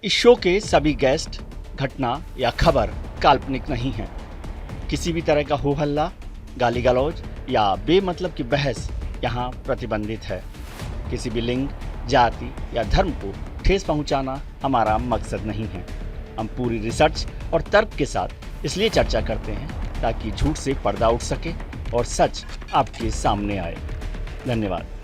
इस शो के सभी गेस्ट, घटना या खबर काल्पनिक नहीं है। किसी भी तरह का हो हल्ला, गाली गलौज या बेमतलब की बहस यहाँ प्रतिबंधित है। किसी भी लिंग, जाति या धर्म को ठेस पहुँचाना हमारा मकसद नहीं है। हम पूरी रिसर्च और तर्क के साथ इसलिए चर्चा करते हैं ताकि झूठ से पर्दा उठ सके और सच आपके सामने आए। धन्यवाद।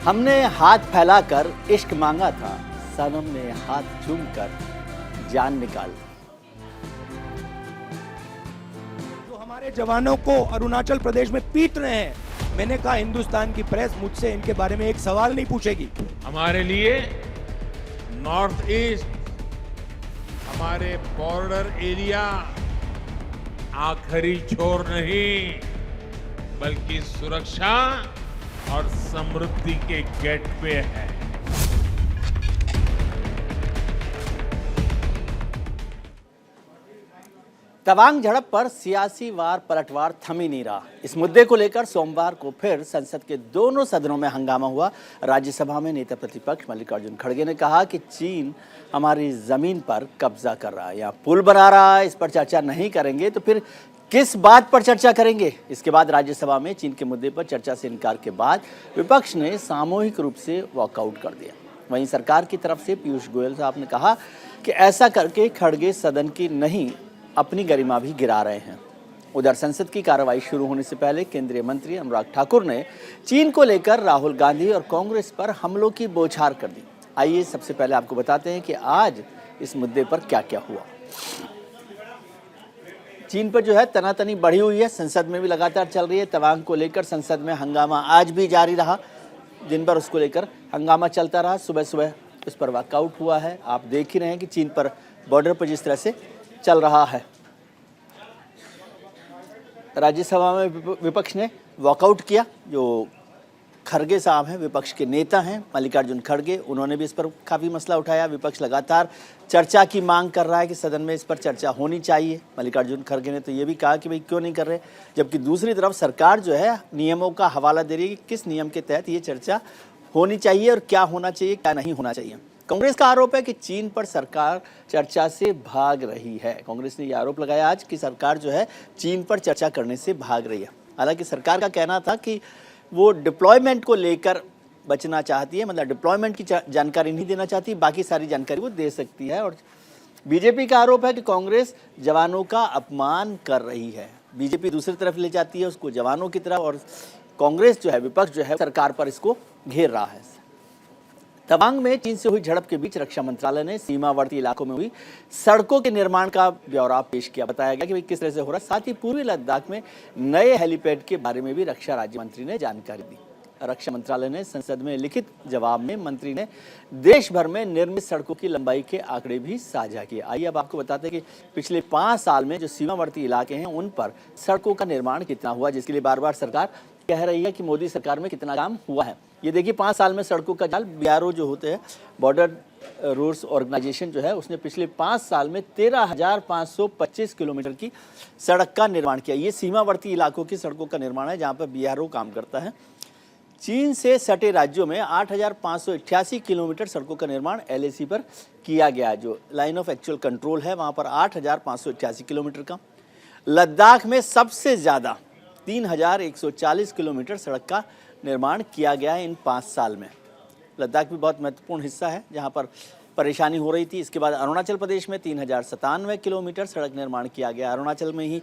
हमने हाथ फैलाकर इश्क मांगा था, सनम ने हाथ चूमकर जान निकाल। जो हमारे जवानों को अरुणाचल प्रदेश में पीट रहे हैं, मैंने कहा हिंदुस्तान की प्रेस मुझसे इनके बारे में एक सवाल नहीं पूछेगी। हमारे लिए नॉर्थ ईस्ट, हमारे बॉर्डर एरिया आखिरी छोर नहीं बल्कि सुरक्षा और समृद्धि के गेटवे है। तवांग झड़प पर सियासी वार पलटवार थम ही नहीं रहा। इस मुद्दे को लेकर सोमवार को फिर संसद के दोनों सदनों में हंगामा हुआ। राज्यसभा में नेता प्रतिपक्ष मल्लिकार्जुन खड़गे ने कहा कि चीन हमारी जमीन पर कब्जा कर रहा है या पुल बना रहा है, इस पर चर्चा नहीं करेंगे तो फिर किस बात पर चर्चा करेंगे। इसके बाद राज्यसभा में चीन के मुद्दे पर चर्चा से इनकार के बाद विपक्ष ने सामूहिक रूप से वॉकआउट कर दिया। वहीं सरकार की तरफ से पीयूष गोयल साहब ने कहा कि ऐसा करके खड़गे सदन की नहीं अपनी गरिमा भी गिरा रहे हैं। उधर संसद की कार्रवाई शुरू होने से पहले केंद्रीय मंत्री अनुराग ठाकुर ने चीन को लेकर राहुल गांधी और कांग्रेस पर हमलों की बौछार कर दी। आइए सबसे पहले आपको बताते हैं कि आज इस मुद्दे पर क्या क्या हुआ। चीन पर जो है तनातनी बढ़ी हुई है, संसद में भी लगातार चल रही है। तवांग को लेकर संसद में हंगामा आज भी जारी रहा। दिन भर उसको लेकर हंगामा चलता रहा। सुबह सुबह उस पर वॉकआउट हुआ है। आप देख ही रहे हैं कि चीन पर बॉर्डर पर जिस तरह से चल रहा है। राज्यसभा में विपक्ष ने वॉकआउट किया। जो खड़गे साहब हैं, विपक्ष के नेता हैं मल्लिकार्जुन खड़गे, उन्होंने भी इस पर काफ़ी मसला उठाया। विपक्ष लगातार चर्चा की मांग कर रहा है कि सदन में इस पर चर्चा होनी चाहिए। मल्लिकार्जुन खड़गे ने तो ये भी कहा कि भाई क्यों नहीं कर रहे, जबकि दूसरी तरफ सरकार जो है नियमों का हवाला दे रही है कि किस नियम के तहत ये चर्चा होनी चाहिए और क्या होना चाहिए, क्या नहीं होना चाहिए। कांग्रेस का आरोप है कि चीन पर सरकार चर्चा से भाग रही है। कांग्रेस ने यह आरोप लगाया आज कि सरकार जो है चीन पर चर्चा करने से भाग रही है। हालांकि सरकार का कहना था कि वो डिप्लॉयमेंट को लेकर बचना चाहती है, मतलब डिप्लॉयमेंट की जानकारी नहीं देना चाहती, बाकी सारी जानकारी वो दे सकती है। और बीजेपी का आरोप है कि कांग्रेस जवानों का अपमान कर रही है। बीजेपी दूसरी तरफ ले जाती है उसको जवानों की तरफ, और कांग्रेस जो है, विपक्ष जो है, सरकार पर इसको घेर रहा है। तवांग में चीन से हुई झड़प के बीच रक्षा मंत्रालय ने सीमावर्ती इलाकों में हुई सड़कों के निर्माण का ब्यौरा पेश किया। बताया गया कि किस तरह से हो रहा है। साथ ही पूर्वी लद्दाख में नए हेलीपैड के बारे में भी रक्षा राज्य मंत्री ने जानकारी दी। रक्षा मंत्रालय ने संसद में लिखित जवाब में मंत्री ने देश भर में निर्मित सड़कों की लंबाई के आंकड़े भी साझा किए। आइए अब आपको बताते हैं कि पिछले 5 साल में जो सीमावर्ती इलाके हैं उन पर सड़कों का निर्माण कितना हुआ, जिसके लिए बार बार सरकार कह रही है कि मोदी सरकार में कितना काम हुआ है। ये देखिए 5 साल में सड़कों का जाल, BRO जो होते हैं, बॉर्डर रोड्स ऑर्गेनाइजेशन जो है, उसने पिछले 5 साल में 13,525 किलोमीटर की सड़क का निर्माण किया। ये सीमावर्ती इलाकों की सड़कों का निर्माण है जहाँ पर BRO काम करता है। चीन से सटे राज्यों में 8,588 किलोमीटर सड़कों का निर्माण LAC पर किया गया। जो लाइन ऑफ एक्चुअल कंट्रोल है वहाँ पर 8,588 किलोमीटर का। लद्दाख में सबसे ज़्यादा 3,140 किलोमीटर सड़क का निर्माण किया गया है इन 5 साल में। लद्दाख भी बहुत महत्वपूर्ण हिस्सा है जहां पर परेशानी हो रही थी। इसके बाद अरुणाचल प्रदेश में 3,097 किलोमीटर सड़क निर्माण किया गया। अरुणाचल में ही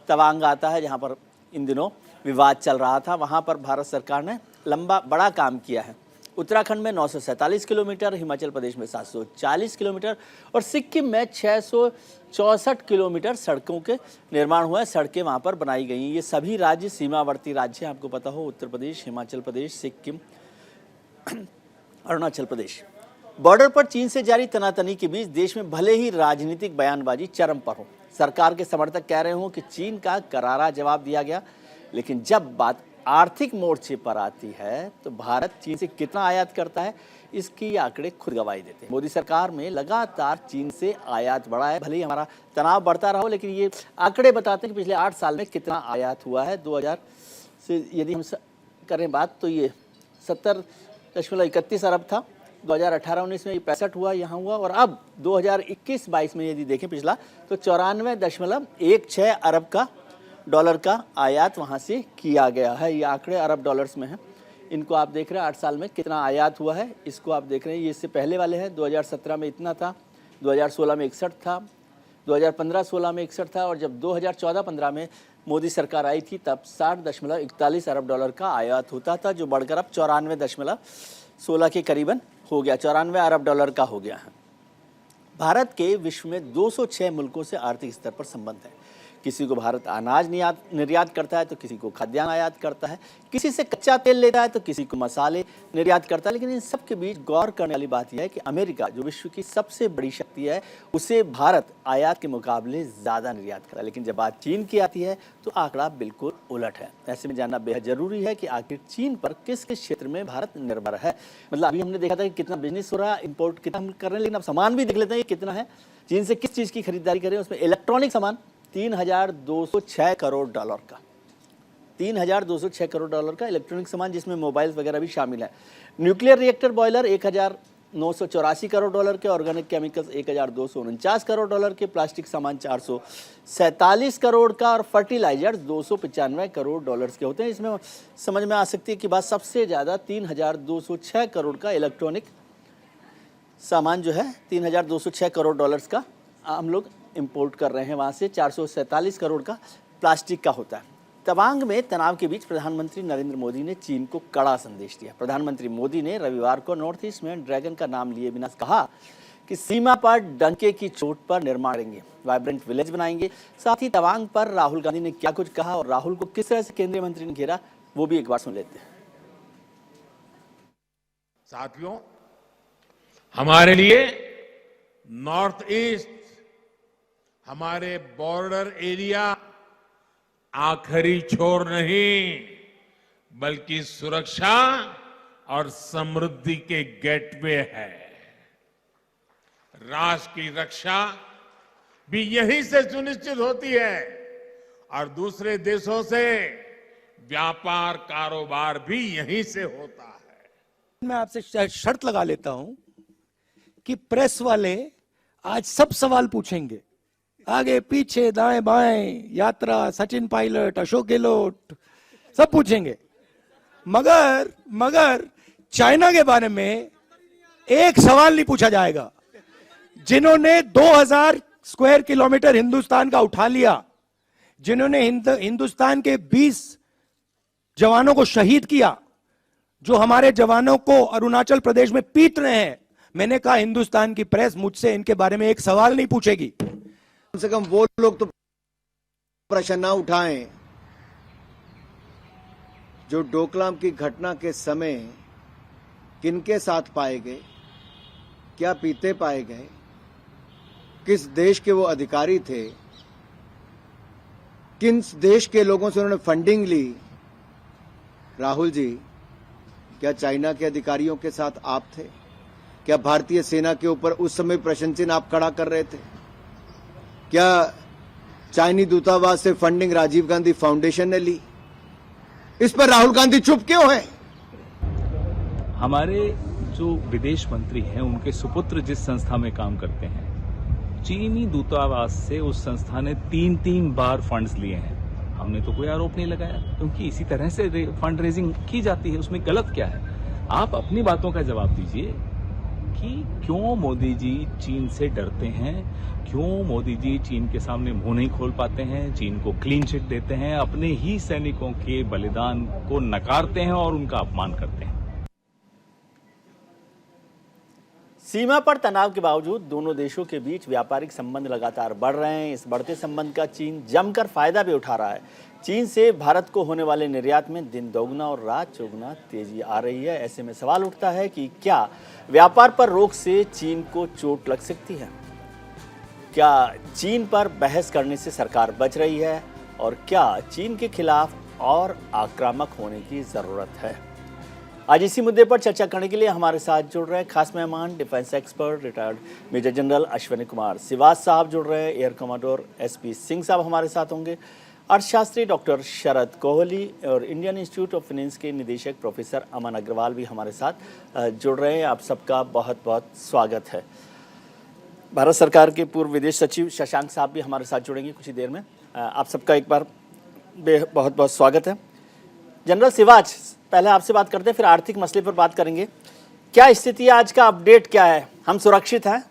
तवांग आता है जहां पर इन दिनों विवाद चल रहा था। वहां पर भारत सरकार ने बड़ा काम किया है। उत्तराखंड में 947 किलोमीटर, हिमाचल प्रदेश में 740 किलोमीटर और सिक्किम में 664 किलोमीटर सड़कों के निर्माण हुआ है। सड़कें वहाँ पर बनाई गई हैं। ये सभी राज्य सीमावर्ती राज्य हैं, आपको पता हो, उत्तर प्रदेश, हिमाचल प्रदेश, सिक्किम, अरुणाचल प्रदेश। बॉर्डर पर चीन से जारी तनातनी के बीच देश में भले ही राजनीतिक बयानबाजी चरम पर हो, सरकार के समर्थक कह रहे हों कि चीन का करारा जवाब दिया गया, लेकिन जब बात आर्थिक मोर्चे पर आती है तो भारत चीन से कितना आयात करता है, इसकी आंकड़े खुद गवाही देते हैं। मोदी सरकार में लगातार चीन से आयात बढ़ा है। भले ही हमारा तनाव बढ़ता रहा हो, लेकिन ये आंकड़े बताते हैं कि पिछले 8 साल में कितना आयात हुआ है। 2000 से यदि हम करें बात तो ये 70.31 अरब था। 2018-19 में ये 65 हुआ, यहाँ हुआ, और अब 2021-22 में यदि देखें पिछला तो 94.16 अरब का डॉलर का आयात वहाँ से किया गया है। ये आंकड़े अरब डॉलर्स में हैं। इनको आप देख रहे हैं 8 साल में कितना आयात हुआ है, इसको आप देख रहे हैं। ये इससे पहले वाले हैं। 2017 में इतना था, 2016 में 61 था, 2015-16 में 61 था, और जब 2014-15 में मोदी सरकार आई थी तब 60.41 अरब डॉलर का आयात होता था, जो बढ़कर अब 94.16 के करीबन हो गया, 94 अरब डॉलर का हो गया है। भारत के विश्व में 206 मुल्कों से आर्थिक स्तर पर संबंध है। किसी को भारत अनाज निर्यात करता है तो किसी को खाद्यान्न आयात करता है, किसी से कच्चा तेल लेता है तो किसी को मसाले निर्यात करता है। लेकिन इन सब के बीच गौर करने वाली बात यह है कि अमेरिका, जो विश्व की सबसे बड़ी शक्ति है, उसे भारत आयात के मुकाबले ज़्यादा निर्यात करता है। लेकिन जब बात चीन की आती है तो आंकड़ा बिल्कुल उलट है। ऐसे में जानना बेहद जरूरी है कि आखिर चीन पर किस किस क्षेत्र में भारत निर्भर है। मतलब अभी हमने देखा था कि कितना बिजनेस हो रहा है, इम्पोर्ट कितना हम कर रहे हैं, लेकिन अब सामान भी देख लेते हैं कितना है। चीन से किस चीज़ की खरीदारी करें, उसमें इलेक्ट्रॉनिक सामान 3,206 करोड़ डॉलर का, 3,206 करोड़ डॉलर का इलेक्ट्रॉनिक सामान, जिसमें मोबाइल्स वगैरह भी शामिल है। Nuclear reactor boiler 1,984 crore dollar के, ऑर्गेनिक केमिकल्स 1,249 करोड़ डॉलर के, प्लास्टिक सामान 447 करोड़ का, और फर्टिलाइजर्स 295 करोड़ डॉलर्स के होते हैं। इसमें समझ में आ सकती है कि बात सबसे ज़्यादा 3,206 करोड़ का इलेक्ट्रॉनिक सामान जो है 3,206 करोड़ डॉलर्स का हम लोग इंपोर्ट कर रहे हैं। वहाँ से 447 करोड़ का प्लास्टिक का होता है। तवांग में तनाव के बीच प्रधानमंत्री नरेंद्र मोदी ने चीन को कड़ा संदेश दिया। प्रधानमंत्री मोदी ने रविवार को नॉर्थ ईस्ट में ड्रैगन का नाम लिए बिना कहा कि सीमा पर डंके की चोट पर निर्माण करेंगे, वाइब्रेंट विलेज बनाएंगे। साथ ही तवांग पर राहुल गांधी ने क्या कुछ कहा और राहुल को किस तरह से केंद्रीय मंत्री ने घेरा, वो भी एक बार सुन लेते हैं। साथियों, हमारे लिए नॉर्थ ईस्ट, हमारे बॉर्डर एरिया आखिरी छोर नहीं, बल्कि सुरक्षा और समृद्धि के गेटवे है। राष्ट्र की रक्षा भी यहीं से सुनिश्चित होती है और दूसरे देशों से व्यापार कारोबार भी यहीं से होता है। मैं आपसे शर्त लगा लेता हूं कि प्रेस वाले आज सब सवाल पूछेंगे, आगे पीछे दाएं बाएं, यात्रा, सचिन पायलट, अशोक गहलोत, सब पूछेंगे, मगर चाइना के बारे में एक सवाल नहीं पूछा जाएगा। जिन्होंने 2000 स्क्वायर किलोमीटर हिंदुस्तान का उठा लिया, जिन्होंने हिंदुस्तान के 20 जवानों को शहीद किया, जो हमारे जवानों को अरुणाचल प्रदेश में पीट रहे हैं, मैंने कहा हिंदुस्तान की प्रेस मुझसे इनके बारे में एक सवाल नहीं पूछेगी। कम से कम वो लोग तो प्रश्न ना उठाएं जो डोकलाम की घटना के समय किनके साथ पाए गए, क्या पीते पाए गए, किस देश के वो अधिकारी थे, किन देश के लोगों से उन्होंने फंडिंग ली। राहुल जी, क्या चाइना के अधिकारियों के साथ आप थे? क्या भारतीय सेना के ऊपर उस समय प्रश्न चिन्ह आप खड़ा कर रहे थे? क्या चाइनी दूतावास से फंडिंग राजीव गांधी फाउंडेशन ने ली? इस पर राहुल गांधी चुप क्यों है? हमारे जो विदेश मंत्री हैं, उनके सुपुत्र जिस संस्था में काम करते हैं, चीनी दूतावास से उस संस्था ने 3 बार फंड्स लिए हैं। हमने तो कोई आरोप नहीं लगाया, क्योंकि इसी तरह से फंड रेजिंग की जाती है, उसमें गलत क्या है? आप अपनी बातों का जवाब दीजिए कि क्यों मोदी जी चीन से डरते हैं, क्यों मोदी जी चीन के सामने मुंह नहीं खोल पाते हैं, चीन को क्लीन चिट देते हैं, अपने ही सैनिकों के बलिदान को नकारते हैं और उनका अपमान करते हैं। सीमा पर तनाव के बावजूद दोनों देशों के बीच व्यापारिक संबंध लगातार बढ़ रहे हैं। इस बढ़ते संबंध का चीन जमकर फायदा भी उठा रहा है। चीन से भारत को होने वाले निर्यात में दिन दोगुना और रात चौगुना तेजी आ रही है। ऐसे में सवाल उठता है कि क्या व्यापार पर रोक से चीन को चोट लग सकती है? क्या चीन पर बहस करने से सरकार बच रही है? और क्या चीन के खिलाफ और आक्रामक होने की जरूरत है? आज इसी मुद्दे पर चर्चा करने के लिए हमारे साथ जुड़ रहे हैं खास मेहमान defence expert retired major general Ashwini Kumar Srivastava साहब जुड़ रहे हैं, एयर कमांडर एसपी सिंह साहब हमारे साथ होंगे, अर्थशास्त्री डॉक्टर शरद कोहली और इंडियन इंस्टीट्यूट ऑफ फाइनेंस के निदेशक प्रोफेसर अमन अग्रवाल भी हमारे साथ जुड़ रहे हैं। आप सबका बहुत बहुत स्वागत है। भारत सरकार के पूर्व विदेश सचिव शशांक साहब भी हमारे साथ जुड़ेंगे कुछ ही देर में। आप सबका एक बार बहुत बहुत स्वागत है। जनरल सिवाच, पहले आपसे बात करते हैं, फिर आर्थिक मसले पर बात करेंगे। क्या स्थिति है, आज का अपडेट क्या है? हम सुरक्षित हैं?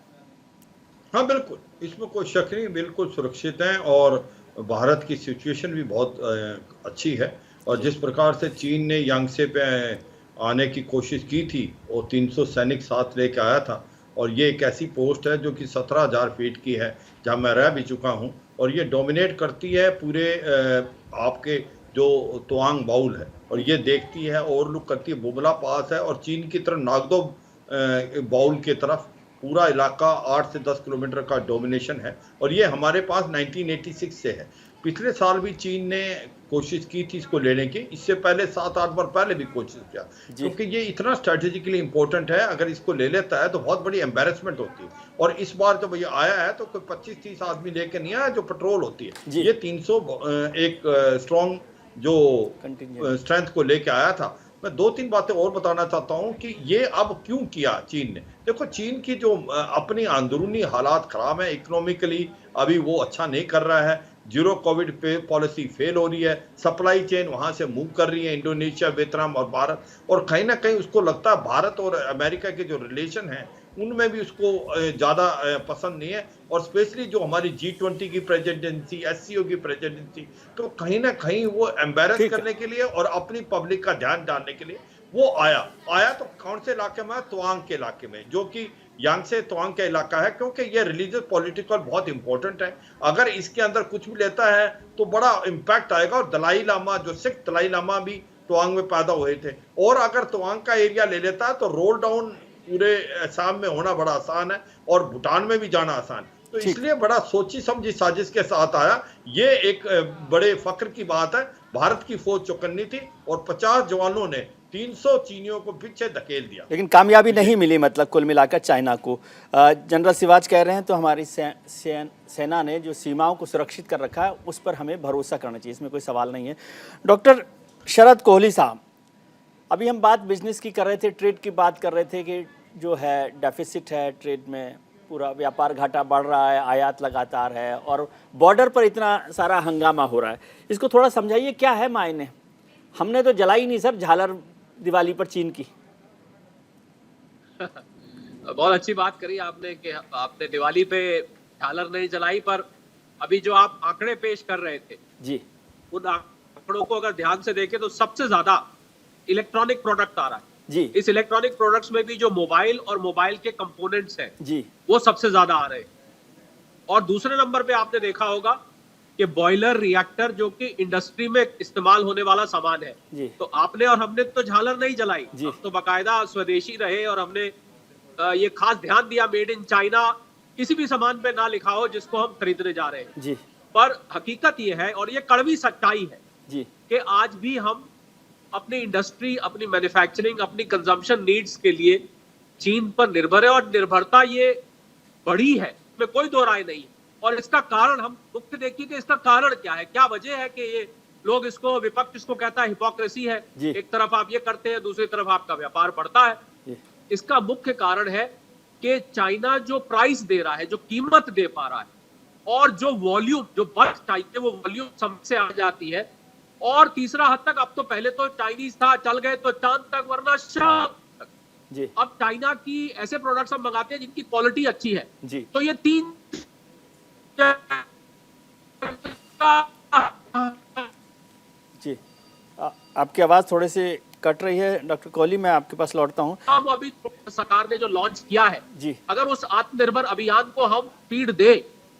हाँ बिल्कुल, इसमें कोई शक नहीं, बिल्कुल सुरक्षित हैं और भारत की सिचुएशन भी बहुत अच्छी है। और जिस प्रकार से चीन ने यांगसे पे आने की कोशिश की थी और 300 सैनिक साथ लेके आया था, और ये एक ऐसी पोस्ट है जो कि 17,000 फीट की है, जहाँ मैं रह भी चुका हूँ, और ये डोमिनेट करती है पूरे आपके जो तवांग बाउल है, और ये देखती है ओवरलुक करती है बुमला पास है, और चीन की तरफ नागदो बाउल की तरफ पूरा इलाका 8 से 10 किलोमीटर का डोमिनेशन है। और ये हमारे पास 1986 से है। पिछले साल भी चीन ने कोशिश की थी इसको लेने की, इससे पहले 7-8 बार पहले भी कोशिश किया, क्योंकि ये इतना स्ट्रेटेजिकली इंपॉर्टेंट है। अगर इसको ले लेता है तो बहुत बड़ी एम्बेरसमेंट होती है। और इस बार जब ये आया है तो कोई 25-30 आदमी लेके नहीं आया जो पेट्रोल होती है, ये 300 एक स्ट्रॉन्ग जो स्ट्रेंथ को लेके आया था। मैं 2-3 बातें और बताना चाहता हूं कि ये अब क्यों किया चीन ने। देखो, चीन की जो अपनी अंदरूनी हालात खराब है, इकोनॉमिकली अभी वो अच्छा नहीं कर रहा है, जीरो कोविड पे पॉलिसी फेल हो रही है, सप्लाई चेन वहां से मूव कर रही है इंडोनेशिया, वियतनाम और भारत, और कहीं ना कहीं उसको लगता है भारत और अमेरिका के जो रिलेशन है उनमें भी उसको ज़्यादा पसंद नहीं है। और स्पेशली जो हमारी G20 की प्रेसिडेंसी, SCO की प्रेसिडेंसी, तो कहीं ना कहीं वो एम्बेरस करने के लिए और अपनी पब्लिक का ध्यान डालने के लिए वो आया तो कौन से इलाके में? तवांग के इलाके में, जो कि यांगसे तवांग का इलाका है, क्योंकि ये रिलीजियस पॉलिटिकल बहुत इंपॉर्टेंट है। अगर इसके अंदर कुछ भी लेता है तो बड़ा इम्पैक्ट आएगा। और दलाई लामा, जो सिख दलाई लामा भी तवांग में पैदा हुए थे, और अगर तवांग का एरिया ले लेता है तो रोल डाउन पूरे असम में होना बड़ा आसान है और भूटान में भी जाना आसान। तो इसलिए बड़ा सोची समझी साजिश के साथ आया। ये एक बड़े फख्र की बात है। भारत की फौज चौकन्नी थी और 50 जवानों ने 300 चीनियों को पीछे धकेल दिया, लेकिन कामयाबी नहीं मिली, मतलब कुल मिलाकर चाइना को। जनरल सिवाच कह रहे हैं तो हमारी सेना ने जो सीमाओं को सुरक्षित कर रखा है उस पर हमें भरोसा करना चाहिए, इसमें कोई सवाल नहीं है। डॉक्टर शरद कोहली साहब, अभी हम बात बिजनेस की कर रहे थे, ट्रेड की बात कर रहे थे कि जो है डेफिसिट है ट्रेड में, पूरा व्यापार घाटा बढ़ रहा है, आयात लगातार है और बॉर्डर पर इतना सारा हंगामा हो रहा है। इसको थोड़ा समझाइए, क्या है मायने? हमने तो जलाई नहीं सर झालर दिवाली पर चीन की। बहुत अच्छी बात करी आपने कि आपने दिवाली पे झालर नहीं जलाई, पर अभी जो आप आंकड़े पेश कर रहे थे जी, उन आंकड़ों को अगर ध्यान से देखें तो सबसे ज्यादा इलेक्ट्रॉनिक प्रोडक्ट आ रहा है जी। इस इलेक्ट्रॉनिक प्रोडक्ट्स में भी जो मोबाइल और मोबाइल के कंपोनेंट्स हैं जी, वो सबसे ज्यादा आ रहे हैं। और दूसरे नंबर पे आपने देखा होगा कि बॉयलर रिएक्टर, जो कि इंडस्ट्री में इस्तेमाल होने वाला सामान है जी। तो आपने और हमने तो झालर नहीं जलाई, हम तो बाकायदा स्वदेशी रहे और हमने ये खास ध्यान दिया मेड इन चाइना किसी भी सामान पे ना लिखा हो जिसको हम खरीदने जा रहे हैं जी। पर हकीकत ये है और ये कड़वी सच्चाई है जी कि आज भी हम अपनी इंडस्ट्री, अपनी मैन्युफैक्चरिंग, अपनी कंजम्पशन नीड्स के लिए चीन पर निर्भर है, और निर्भरता ये बड़ी है, इसमें कोई दो राय नहीं। और इसका कारण हम मुख्य देखिए कि इसका कारण क्या है, क्या वजह है कि ये लोग इसको, विपक्ष इसको कहता है हिपोक्रेसी है, एक तरफ आप ये करते हैं, दूसरी तरफ आपका व्यापार बढ़ता है। इसका मुख्य कारण है कि चाइना जो प्राइस दे रहा है, जो कीमत दे पा रहा है, और जो वॉल्यूम, जो बच चाहिए वो वॉल्यूम समझ से आ जाती है। और तीसरा हद तक, अब तो पहले तो चाइनीज था, चल गए तो चांद तक, वरना शाम तक जी। अब चाइना की ऐसे प्रोडक्ट्स हम मंगाते हैं जिनकी क्वालिटी अच्छी है जी। तो ये तीन जी। आपकी आवाज थोड़ी सी कट रही है डॉक्टर कोहली, मैं आपके पास लौटता हूँ। वो अभी सरकार ने जो लॉन्च किया है जी, अगर उस आत्मनिर्भर अभियान को हम स्पीड दे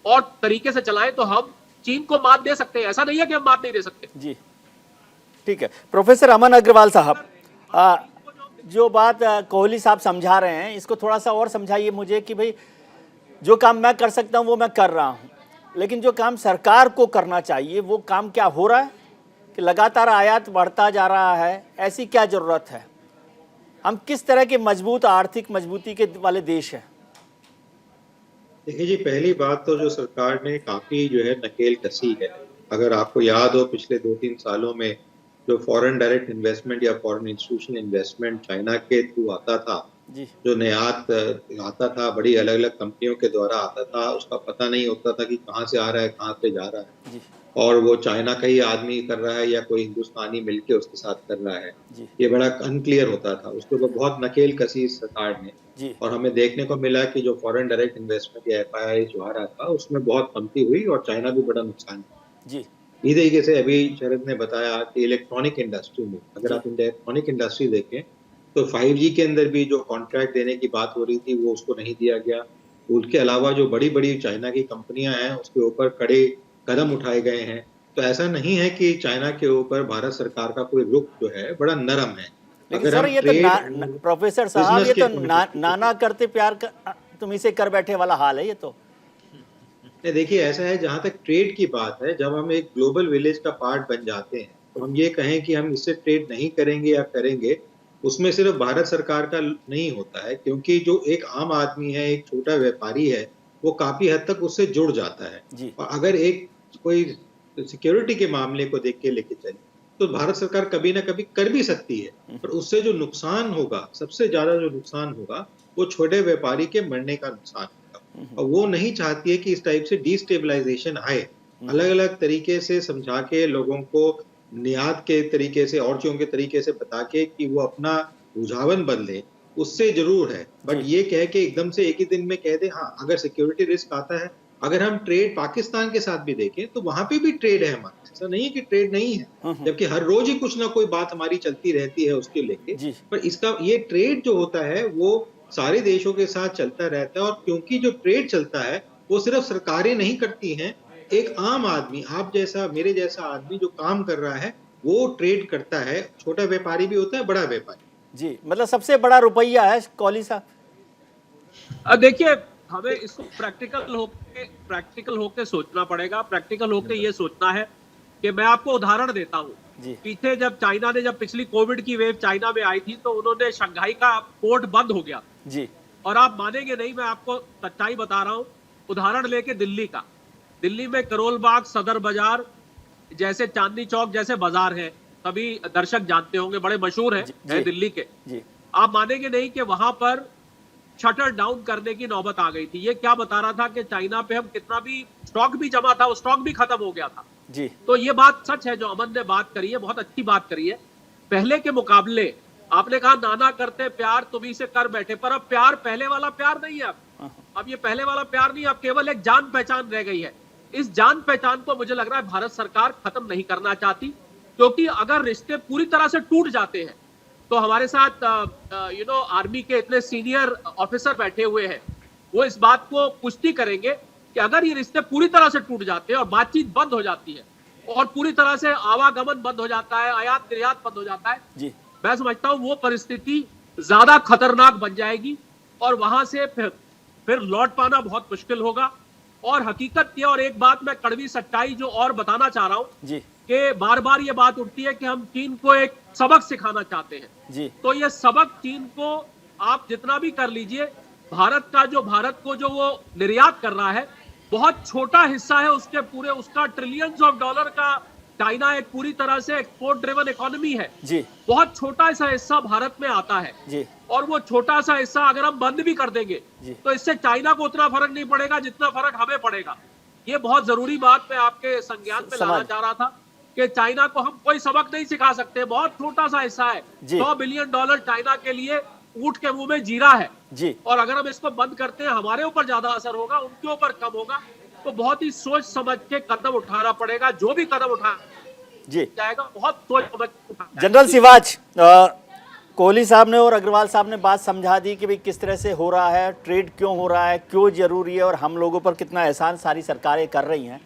और तरीके से चलाएं तो हम चीन को मात दे सकते हैं। ऐसा नहीं है कि हम मात नहीं दे सकते जी। ठीक है। प्रोफेसर अमन अग्रवाल साहब, जो बात कोहली साहब समझा रहे हैं इसको थोड़ा सा और समझाइए मुझे कि भाई जो काम मैं कर सकता हूं वो मैं कर रहा हूं, लेकिन जो काम सरकार को करना चाहिए वो काम क्या हो रहा है कि लगातार आयात बढ़ता जा रहा है? ऐसी क्या जरूरत है? हम किस तरह के मजबूत आर्थिक मजबूती के वाले देश हैं? देखिए जी, पहली बात तो जो सरकार ने काफी जो है नकेल कसी है। अगर आपको याद हो पिछले 2-3 सालों में जो फॉरेन डायरेक्ट इन्वेस्टमेंट या फॉरेन इंस्टीट्यूशनल इन्वेस्टमेंट चाइना के थ्रू आता था, जी जो निर्यात आता था, बड़ी अलग अलग कंपनियों के द्वारा आता था, उसका पता नहीं होता था कि कहाँ से आ रहा है, कहाँ से जा रहा है, जी और वो चाइना का ही आदमी कर रहा है या कोई हिंदुस्तानी मिलके उसके साथ कर रहा है, जी ये बड़ा अनक्लियर होता था। उसके ऊपर बहुत नकेल कसी सरकार ने, जी और हमें देखने को मिला कि जो फॉरेन डायरेक्ट इन्वेस्टमेंट या FII जो आ रहा था उसमें बहुत कमती हुई और चाइना भी बड़ा नुकसान हुआ। जी इसी तरीके से अभी शरद ने बताया कि इलेक्ट्रॉनिक इंडस्ट्री में, अगर आप इलेक्ट्रॉनिक इंडस्ट्री देखें तो 5G के अंदर भी जो कॉन्ट्रैक्ट देने की बात हो रही थी वो उसको नहीं दिया गया। उसके अलावा जो बड़ी बड़ी चाइना की कंपनियां हैं उसके ऊपर कड़े कदम उठाए गए हैं। तो ऐसा नहीं है कि चाइना के ऊपर भारत सरकार का कोई रुख जो है बड़ा नरम है। लेकिन सर ये तो प्रोफेसर साहब ये तो नाना करते प्यार कर तुम इसे कर बैठे वाला हाल है ये तो। देखिए ऐसा है, जहां तक ट्रेड की बात है, जब हम एक ग्लोबल विलेज का पार्ट बन जाते हैं तो हम ये कहें कि हम इससे ट्रेड नहीं करेंगे या करेंगे, उसमें सिर्फ भारत सरकार का नहीं होता है, क्योंकि जो एक आम आदमी है, एक छोटा व्यापारी है, वो काफी हद तक उससे जुड़ जाता है। जी और अगर एक कोई सिक्योरिटी के मामले को देख के लेके चले तो भारत सरकार कभी ना कभी कर भी सकती है, पर उससे जो नुकसान होगा, सबसे ज्यादा जो नुकसान होगा वो छोटे व्यापारी के मरने का नुकसान होगा। और वो नहीं चाहती है कि इस टाइप से डिस्टेबलाइजेशन आए। अलग अलग तरीके से समझा के लोगों को निर्यात के तरीके से और चीजों के तरीके से बता के कि वो अपना रुझावन बदले, उससे जरूर है। बट ये कह के एकदम से एक ही दिन में कह दे हाँ, अगर सिक्योरिटी रिस्क आता है, अगर हम ट्रेड पाकिस्तान के साथ भी देखें तो वहां पे भी ट्रेड है हमारा, ऐसा नहीं है कि ट्रेड नहीं है, जबकि हर रोज ही कुछ ना कोई बात हमारी चलती रहती है उसके लेके। पर इसका ये ट्रेड जो होता है वो सारे देशों के साथ चलता रहता है, और क्योंकि जो ट्रेड चलता है वो सिर्फ सरकारें नहीं करती हैं, एक आम आदमी, आप जैसा मेरे जैसा आदमी जो काम कर रहा है वो ट्रेड करता है। छोटा व्यापारी भी होता है, बड़ा व्यापारी। जी मतलब सबसे बड़ा रुपया है कौली साहब। देखिए हमें इसको प्रैक्टिकल होके सोचना पड़ेगा। प्रैक्टिकल होके ये सोचना है कि मैं आपको उदाहरण देता हूँ। पीछे जब चाइना ने, जब पिछली कोविड की वेव चाइना में आई थी तो उन्होंने शंघाई का पोर्ट बंद हो गया जी, और आप मानेंगे नहीं, मैं आपको सच्चाई बता रहा हूँ। उदाहरण लेके दिल्ली का, दिल्ली में करोल बाग, सदर बाजार जैसे, चांदनी चौक जैसे बाजार है, सभी दर्शक जानते होंगे, बड़े मशहूर है दिल्ली के। आप मानेंगे नहीं कि वहां पर शटर डाउन करने की नौबत आ गई थी। ये क्या बता रहा था कि चाइना पे हम कितना भी स्टॉक भी जमा था, वो स्टॉक भी खत्म हो गया था जी। तो ये बात सच है जो अमन ने बात करी है, बहुत अच्छी बात करी है। पहले के मुकाबले आपने कहा नाना करते प्यार तुम ही से कर बैठे, पर अब प्यार पहले वाला प्यार नहीं है। अब ये पहले वाला प्यार नहीं, अब केवल एक जान पहचान रह गई है। इस जान पहचान को मुझे लग रहा है भारत सरकार खत्म नहीं करना चाहती, क्योंकि अगर रिश्ते पूरी तरह से टूट जाते हैं तो हमारे साथ आर्मी के इतने सीनियर ऑफिसर बैठे हुए हैं, वो इस बात को पुष्टि करेंगे कि अगर ये रिश्ते पूरी तरह से टूट जाते हैं और बातचीत बंद हो जाती है और पूरी तरह से आवागमन बंद हो जाता है, आयात निर्यात बंद हो जाता है जी, मैं समझता हूं वो परिस्थिति ज्यादा खतरनाक बन जाएगी और वहां से फिर लौट पाना बहुत मुश्किल होगा। और हकीकत ये, और एक बात मैं कड़वी सच्चाई जो और बताना चाह रहा हूं जी, कि बार बार ये बात उठती है कि हम चीन को एक सबक सिखाना चाहते हैं जी। तो ये सबक चीन को आप जितना भी कर लीजिए, भारत को जो वो निर्यात कर रहा है बहुत छोटा हिस्सा है उसके पूरे, उसका ट्रिलियंस ऑफ डॉलर का, चाइना एक पूरी तरह से एक्सपोर्ट ड्रिवन इकोनॉमी है जी, बहुत छोटा सा हिस्सा भारत में आता है जी। और वो छोटा सा हिस्सा अगर हम बंद भी कर देंगे तो इससे चाइना को उतना फर्क नहीं पड़ेगा जितना फर्क हमें पड़ेगा। ये बहुत जरूरी बात मैं आपके संज्ञान में लाना चाह रहा था कि चाइना को हम कोई सबक नहीं सिखा सकते, बहुत छोटा सा हिस्सा है। $100 बिलियन चाइना के लिए ऊंट के मुंह में जीरा है जी, और अगर हम इसको बंद करते हैं हमारे ऊपर ज्यादा असर होगा, उनके ऊपर कम होगा। तो बहुत ही सोच समझ के कदम उठाना पड़ेगा, जो भी कदम उठा जी जाएगा बहुत सोच समझ। जनरल सिवाच, कोहली साहब ने और अग्रवाल साहब ने बात समझा दी कि भाई किस तरह से हो रहा है, ट्रेड क्यों हो रहा है, क्यों जरूरी है और हम लोगों पर कितना एहसान सारी सरकारें कर रही हैं।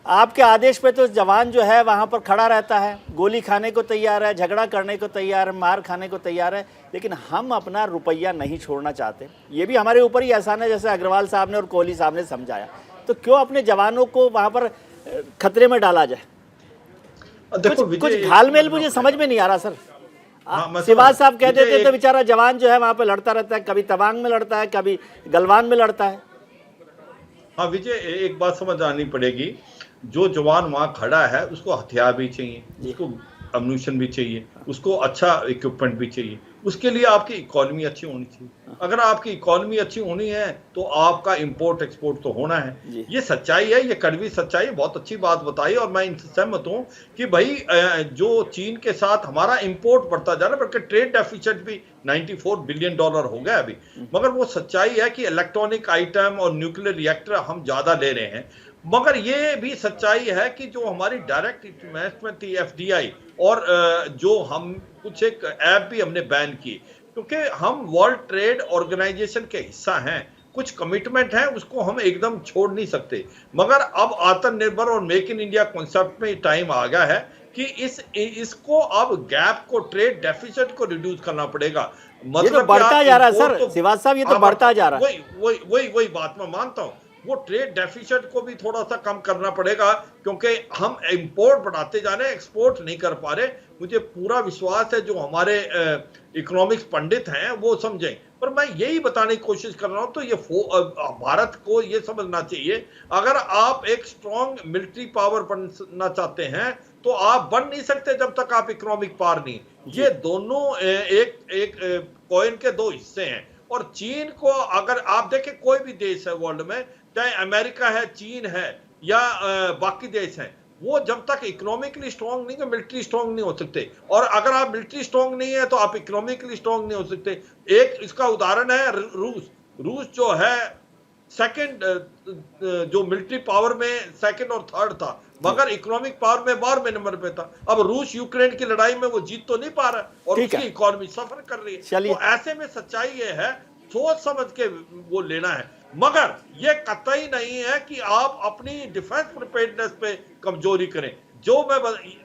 आपके आदेश पे तो जवान जो है वहाँ पर खड़ा रहता है, गोली खाने को तैयार है, झगड़ा करने को तैयार है, मार खाने को तैयार है, लेकिन हम अपना रुपया नहीं छोड़ना चाहते। ये भी हमारे ऊपर ही एहसान है, जैसे अग्रवाल साहब ने और कोहली साहब ने समझाया। तो क्यों अपने जवानों को वहाँ पर खतरे में डाला जाए? देखो कुछ घालमेल मुझे समझ में नहीं आ रहा सर। हाँ, मैं शिवाज समझ- साहब कहते मुझे थे तो एक- बेचारा जवान जो है वहां पे लड़ता रहता है, कभी तवांग में लड़ता है, कभी गलवान में लड़ता है। हाँ विजय, एक बात समझ आनी पड़ेगी, जो जवान वहां खड़ा है उसको हथियार भी चाहिए, उसको अम्यूनिशन भी चाहिए, उसको अच्छा इक्विपमेंट भी चाहिए, उसके लिए आपकी इकोनॉमी अच्छी होनी चाहिए। अगर आपकी इकोनॉमी अच्छी होनी है तो आपका इंपोर्ट एक्सपोर्ट तो होना है। ये सच्चाई है, ये कड़वी सच्चाई, बहुत अच्छी बात बताई और मैं इनसे सहमत हूं कि भाई जो चीन के साथ हमारा इंपोर्ट बढ़ता जा रहा है, बल्कि ट्रेड डेफिसिट भी $94 बिलियन हो गया अभी, मगर वो सच्चाई है कि इलेक्ट्रॉनिक आइटम और न्यूक्लियर रिएक्टर हम ज्यादा ले रहे हैं। मगर ये भी सच्चाई है कि जो हमारी डायरेक्ट इन्वेस्टमेंट थी एफडीआई, और जो हम कुछ एक ऐप भी हमने बैन की, क्योंकि हम वर्ल्ड ट्रेड ऑर्गेनाइजेशन के हिस्सा हैं, कुछ कमिटमेंट है उसको हम एकदम छोड़ नहीं सकते। मगर अब आत्मनिर्भर और मेक इन इंडिया कॉन्सेप्ट में टाइम आ गया है कि इसको अब गैप को, ट्रेड डेफिसिट को रिड्यूस करना पड़ेगा। ये तो बढ़ता जा रहा है सर, शिवाज साहब, ये तो बढ़ता जा रहा है। वही बात मैं मानता हूं, वो ट्रेड डेफिसिट को भी थोड़ा सा कम करना पड़ेगा, क्योंकि हम इंपोर्ट बढ़ाते जा रहे हैं, एक्सपोर्ट नहीं कर पा रहे। मुझे पूरा विश्वास है जो हमारे इकोनॉमिक्स पंडित हैं वो समझें, पर मैं यही बताने की कोशिश कर रहा हूं। तो ये भारत को ये समझना चाहिए, अगर आप एक स्ट्रॉन्ग मिलिट्री पावर बनना चाहते हैं तो आप बन नहीं सकते जब तक आप इकोनॉमिक पावर नहीं। ये दोनों एक कॉइन के दो हिस्से हैं। और चीन को अगर आप देखें, कोई भी देश है वर्ल्ड में, चाहे अमेरिका है, चीन है या बाकी देश हैं, वो जब तक इकोनॉमिकली स्ट्रांग नहीं है, मिलिट्री स्ट्रांग नहीं हो सकते। और अगर आप मिलिट्री स्ट्रांग नहीं है तो आप इकोनॉमिकली स्ट्रांग नहीं हो सकते। एक इसका उदाहरण है रूस जो है सेकंड, जो मिलिट्री पावर में सेकंड और थर्ड था, मगर इकोनॉमिक पावर में 12वें नंबर पे था। अब रूस यूक्रेन की लड़ाई में वो जीत तो नहीं पा रहा और उसकी इकोनॉमी सफर कर रही है। तो ऐसे में सच्चाई ये है, सोच समझ के वो लेना है। मगर ये कतई नहीं है कि आप अपनी डिफेंस प्रिपेयर्डनेस पे कमजोरी करें। जो मैं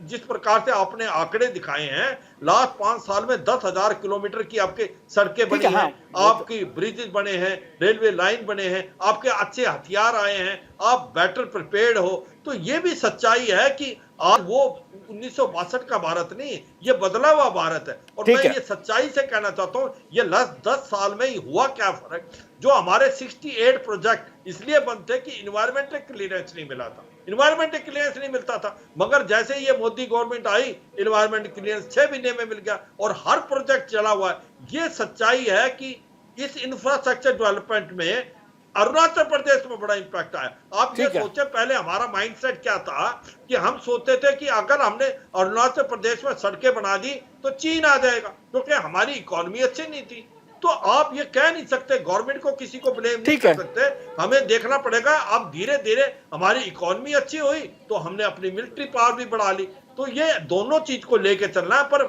जिस प्रकार से आपने आंकड़े दिखाए हैं, लास्ट 5 साल में 10,000 किलोमीटर की आपके सड़कें बनी हैं, आपकी ब्रिजेस बने हैं, रेलवे लाइन बने हैं, आपके अच्छे हथियार आए हैं, आप बेटर प्रिपेयर्ड हो। तो ये भी सच्चाई है कि आज वो 1962 का भारत नहीं, ये बदला हुआ भारत है। और मैं ये सच्चाई से कहना चाहता हूं, ये 10 साल में ही हुआ क्या फर्क, जो हमारे 68 प्रोजेक्ट इसलिए बनते कि इन्वायरमेंटल क्लियरेंस नहीं मिला था, इन्वायरमेंटल क्लियरेंस नहीं मिलता था। मगर जैसे ये मोदी गवर्नमेंट आई, इन्वायरमेंटल क्लियरेंस 6 महीने में मिल गया और हर प्रोजेक्ट चला हुआ है। ये सच्चाई है कि इस इंफ्रास्ट्रक्चर डेवलपमेंट में अरुणाचल प्रदेश में बड़ा इंपैक्ट आया। आप ये सोचे, पहले हमारा माइंडसेट क्या था कि हम सोचते थे कि अगर हमने अरुणाचल प्रदेश में सड़कें बना दी तो चीन आ जाएगा, क्योंकि हमारी इकोनॉमी अच्छी नहीं थी। तो आप ये कह नहीं सकते, गवर्नमेंट को किसी को ब्लेम नहीं कर सकते। हमें देखना पड़ेगा, अब धीरे धीरे हमारी इकोनॉमी अच्छी हुई तो हमने अपनी मिलिट्री पावर भी बढ़ा ली। तो ये दोनों चीज को लेके चलना है। पर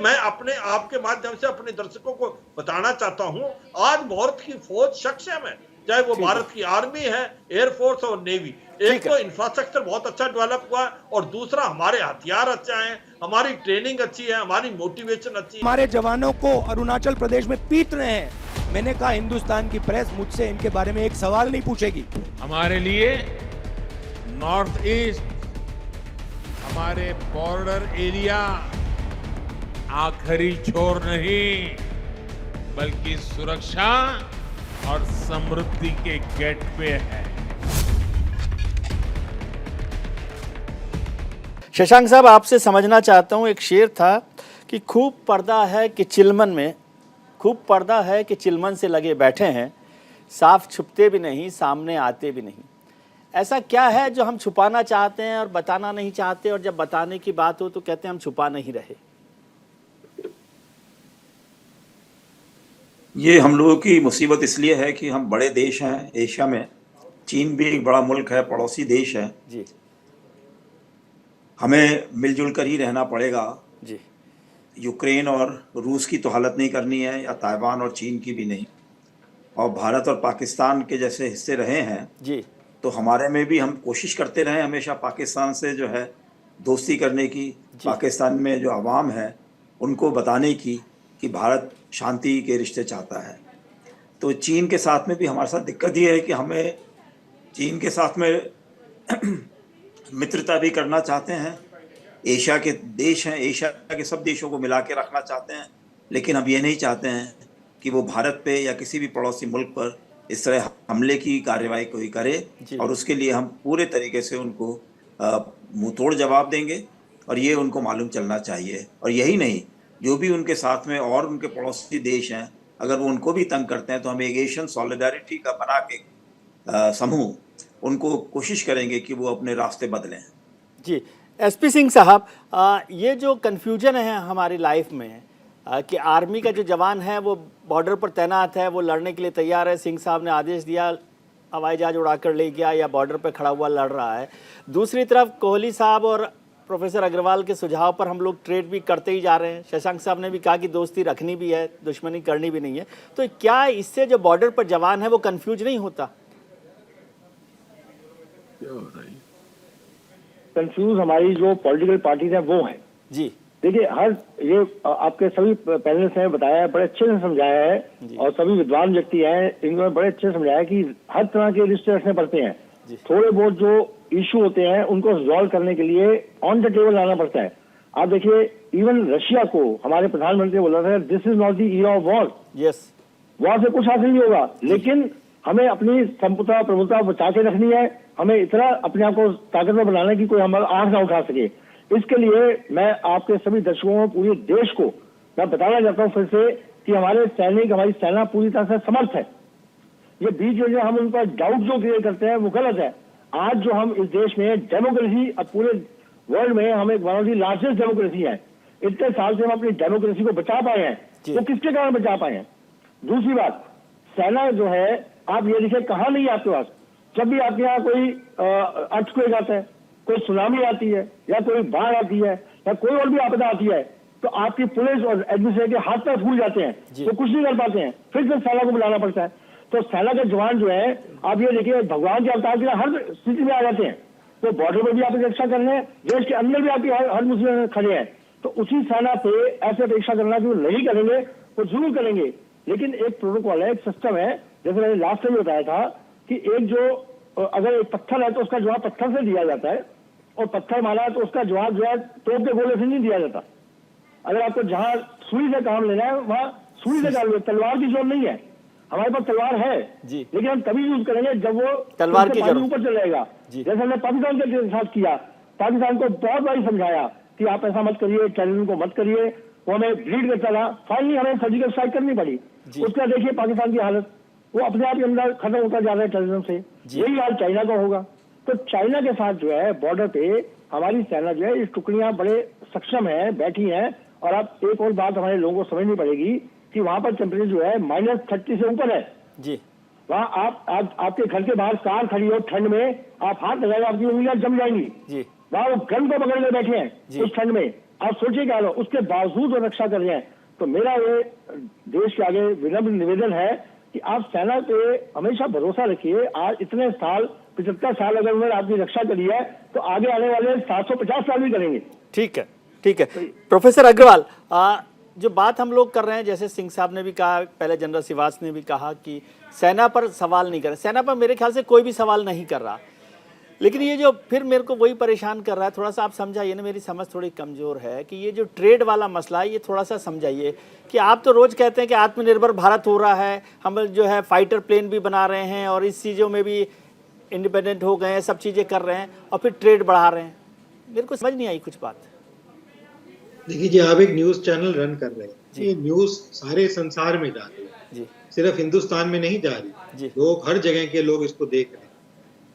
मैं अपने आपके माध्यम से अपने दर्शकों को बताना चाहता हूं, आज भारत की फौज सक्षम है, चाहे वो भारत की आर्मी है, एयरफोर्स और नेवी। एक तो इंफ्रास्ट्रक्चर बहुत अच्छा डेवलप हुआ है और दूसरा हमारे हथियार अच्छे हैं, हमारी ट्रेनिंग अच्छी है, हमारी मोटिवेशन अच्छी है। हमारे जवानों को अरुणाचल प्रदेश में पीट रहे हैं। मैंने कहा हिंदुस्तान की प्रेस मुझसे इनके बारे में एक सवाल नहीं पूछेगी। हमारे लिए नॉर्थ ईस्ट, हमारे बॉर्डर एरिया आखिरी छोर नहीं, बल्कि सुरक्षा और समृद्धि के गेटवे है। शशांक साहब, आपसे समझना चाहता हूं, एक शेर था कि खूब पर्दा है कि चिलमन में, खूब पर्दा है कि चिलमन से लगे बैठे हैं, साफ छुपते भी नहीं, सामने आते भी नहीं। ऐसा क्या है जो हम छुपाना चाहते हैं और बताना नहीं चाहते, और जब बताने की बात हो तो कहते हैं हम छुपा नहीं रहे? ये हम लोगों की मुसीबत इसलिए है कि हम बड़े देश हैं एशिया में, चीन भी एक बड़ा मुल्क है, पड़ोसी देश है जी। हमें मिलजुल कर ही रहना पड़ेगा जी। यूक्रेन और रूस की तो हालत नहीं करनी है, या ताइवान और चीन की भी नहीं। और भारत और पाकिस्तान के जैसे हिस्से रहे हैं जी, तो हमारे में भी हम कोशिश करते रहे हमेशा पाकिस्तान से जो है दोस्ती करने की, पाकिस्तान में जो आवाम है उनको बताने की कि भारत शांति के रिश्ते चाहता है। तो चीन के साथ में भी हमारे साथ दिक्कत ये है कि हमें चीन के साथ में मित्रता भी करना चाहते हैं एशिया के देश हैं, एशिया के सब देशों को मिला के रखना चाहते हैं, लेकिन हम ये नहीं चाहते हैं कि वो भारत पे या किसी भी पड़ोसी मुल्क पर इस तरह हमले की कार्रवाई कोई करे, और उसके लिए हम पूरे तरीके से उनको मुंह तोड़ जवाब देंगे, और ये उनको मालूम चलना चाहिए। और यही नहीं, जो भी उनके साथ में और उनके पड़ोसी देश हैं, अगर वो उनको भी तंग करते हैं तो हम एक एशियन सॉलिडारिटी का बना के समूह उनको कोशिश करेंगे कि वो अपने रास्ते बदलें। जी, एसपी सिंह साहब, ये जो कन्फ्यूजन है हमारी लाइफ में कि आर्मी का जो जवान है वो बॉर्डर पर तैनात है, वो लड़ने के लिए तैयार है, सिंह साहब ने आदेश दिया, हवाई जहाज उड़ाकर ले गया या बॉर्डर पर खड़ा हुआ लड़ रहा है। दूसरी तरफ कोहली साहब और प्रोफेसर अग्रवाल के सुझाव पर हम लोग ट्रेड भी करते ही जा रहे हैं। शशांक साहब ने भी कहा कि दोस्ती रखनी भी है, दुश्मनी करनी भी नहीं है। तो क्या इससे जो बॉर्डर पर जवान है वो कंफ्यूज नहीं होता? कंफ्यूज हमारी जो पॉलिटिकल पार्टीज है वो है। जी देखिए, हर ये आपके सभी पैनलिस्ट ने बताया है, बड़े अच्छे से समझाया है, और सभी विद्वान व्यक्ति हैं, इन्होंने बड़े अच्छे से समझाया कि हर तरह के रिश्ते रखने पड़ते हैं। थोड़े बहुत जो इशू होते हैं उनको रिजॉल्व करने के लिए ऑन द टेबल लाना पड़ता है। आप देखिए, इवन रशिया को हमारे प्रधानमंत्री ने बोला था, this is not the year of war. Yes, war से कुछ हासिल नहीं होगा, लेकिन हमें अपनी संप्रभुता प्रभुता बचा के रखनी है। हमें इतना अपने आप को ताकतवर बनाना कि कोई हमारा आंख ना उठा सके। इसके लिए मैं आपके सभी दर्शकों को, पूरे देश को मैं बताना चाहता हूँ फिर से कि हमारे सैनिक, हमारी सेना पूरी तरह से समर्थ है। ये बीच में जो हम उन पर डाउट जो क्रिएट करते हैं वो गलत है। आज जो हम इस देश में डेमोक्रेसी, अब पूरे वर्ल्ड में हम एक one of the largest democracy है। इतने साल से हम अपनी डेमोक्रेसी को बचा पाए हैं, तो किसके कारण बचा पाए हैं? दूसरी बात, सेना जो है, आप ये देखिए कहाँ नहीं है आपके पास। जब भी आपके यहाँ कोई अर्थक्वेक आता है, कोई सुनामी आती है, या कोई बाढ़ आती है, या कोई और भी आपदा आती है, तो आपकी पुलिस और एडमिनिस्ट्रेटिव हाथ पैर फूल जाते हैं, तो कुछ नहीं कर पाते हैं, फिर से सेना को बुलाना पड़ता है। तो सेना के जवान जो है, आप ये देखिए, भगवान के अवतार के हर स्थिति में आ जाते हैं। तो बॉर्डर पर भी आपकी रक्षा कर रहे हैं, देश के अंदर भी आपकी हर मुस्लिम खड़े हैं। तो उसी सेना पे ऐसे अपेक्षा करना कि वो नहीं करेंगे, वो जरूर करेंगे, लेकिन एक प्रोटोकॉल है, एक सिस्टम है। जैसे मैंने लास्ट टाइम बताया था कि एक जो अगर एक पत्थर है तो उसका जवाब पत्थर से दिया जाता है, और पत्थर मारा है तो उसका जवाब जो है तोप के गोले से नहीं दिया जाता। अगर आपको जहां सुई से काम लेना है वहां सुई से काम लेना, तलवार की जोर नहीं है। हमारे पास तलवार है जी, लेकिन हम तभी यूज करेंगे जब वो तलवार की जरूरत ऊपर चलेगा। जैसे हमने पाकिस्तान के साथ किया, पाकिस्तान को बहुत बार समझाया कि आप ऐसा मत करिए, टेररिज्म को मत करिए, वो हमें ब्लीड करता था। फाइनली हमें सर्जिकल स्ट्राइक करनी पड़ी। उसका देखिए पाकिस्तान की हालत, वो अपने आप के अंदर खत्म होता जा रहा है टेररिज्म से। यही हाल चाइना का होगा। तो चाइना के साथ जो है बॉर्डर पे हमारी सेना जो है, ये टुकड़ियां बड़े सक्षम है, बैठी हैं। और अब एक और बात हमारे लोगों को समझनी पड़ेगी कि वहां पर टेम्परेचर जो है -30 से ऊपर है जी। वहां आपके घर के बाहर कार खड़ी हो ठंड में, आप हाथ लगाएगा, आपकी उंगलियां जम जाएंगी जी। वहां वो गन को पकड़ के बैठे हैं उस ठंड में, आप सोचिए क्या लो, उसके बावजूद वो रक्षा कर रहे हैं। तो मेरा ये देश के आगे विनम्र निवेदन है कि आप सेना पे हमेशा भरोसा रखिए। आज इतने साल, 75 साल अगर उन्होंने आपकी रक्षा करी है, तो आगे आने वाले 750 साल भी करेंगे। ठीक है, ठीक है। प्रोफेसर अग्रवाल, जो बात हम लोग कर रहे हैं, जैसे सिंह साहब ने भी कहा, पहले जनरल सिवास ने भी कहा कि सेना पर सवाल नहीं कर रहे। सेना पर मेरे ख्याल से कोई भी सवाल नहीं कर रहा, लेकिन ये जो फिर मेरे को वही परेशान कर रहा है, थोड़ा सा आप समझाइए ना, मेरी समझ थोड़ी कमज़ोर है कि ये जो ट्रेड वाला मसला है, ये थोड़ा सा समझाइए कि आप तो रोज़ कहते हैं कि आत्मनिर्भर भारत हो रहा है, हम जो है फाइटर प्लेन भी बना रहे हैं और इस चीज़ों में भी इंडिपेंडेंट हो गए हैं, सब चीज़ें कर रहे हैं, और फिर ट्रेड बढ़ा रहे हैं। मेरे को समझ नहीं आई कुछ बात। देखिए जी, आप एक न्यूज़ चैनल रन कर रहे हैं, ये न्यूज़ सारे संसार में जा रही है जी, सिर्फ हिंदुस्तान में नहीं जा रही, लोग हर जगह के लोग इसको देख रहे हैं।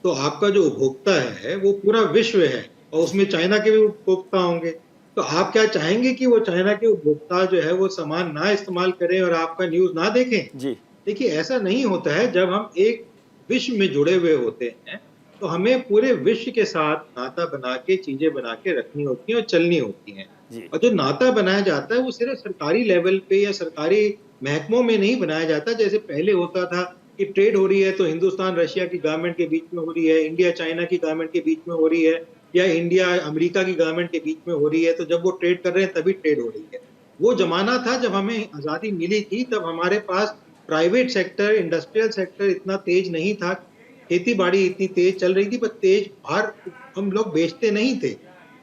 तो आपका जो उपभोक्ता है वो पूरा विश्व है, और उसमें चाइना के भी उपभोक्ता होंगे। तो आप क्या चाहेंगे कि वो चाइना के उपभोक्ता जो है वो सामान ना इस्तेमाल करें और आपका न्यूज़ ना देखें? जी देखिए, ऐसा नहीं होता है। जब हम एक विश्व में जुड़े हुए होते हैं तो हमें पूरे विश्व के साथ नाता बना के, चीजें बना के रखनी होती हैं और चलनी होती हैं। और जो नाता बनाया जाता है वो सिर्फ सरकारी लेवल पे या सरकारी महकमों में नहीं बनाया जाता, जैसे पहले होता था कि ट्रेड हो रही है तो हिंदुस्तान रशिया की गवर्नमेंट के बीच में हो रही है, इंडिया चाइना की गवर्नमेंट के बीच में हो रही है, या इंडिया अमेरिका की गवर्नमेंट के बीच में हो रही है। तो जब वो ट्रेड कर रहे हैं तभी ट्रेड हो रही है। वो जमाना था जब हमें आज़ादी मिली थी, तब हमारे पास प्राइवेट सेक्टर, इंडस्ट्रियल सेक्टर इतना तेज नहीं था, खेती बाड़ी इतनी तेज चल रही थी, पर तेज बाहर हम लोग बेचते नहीं थे।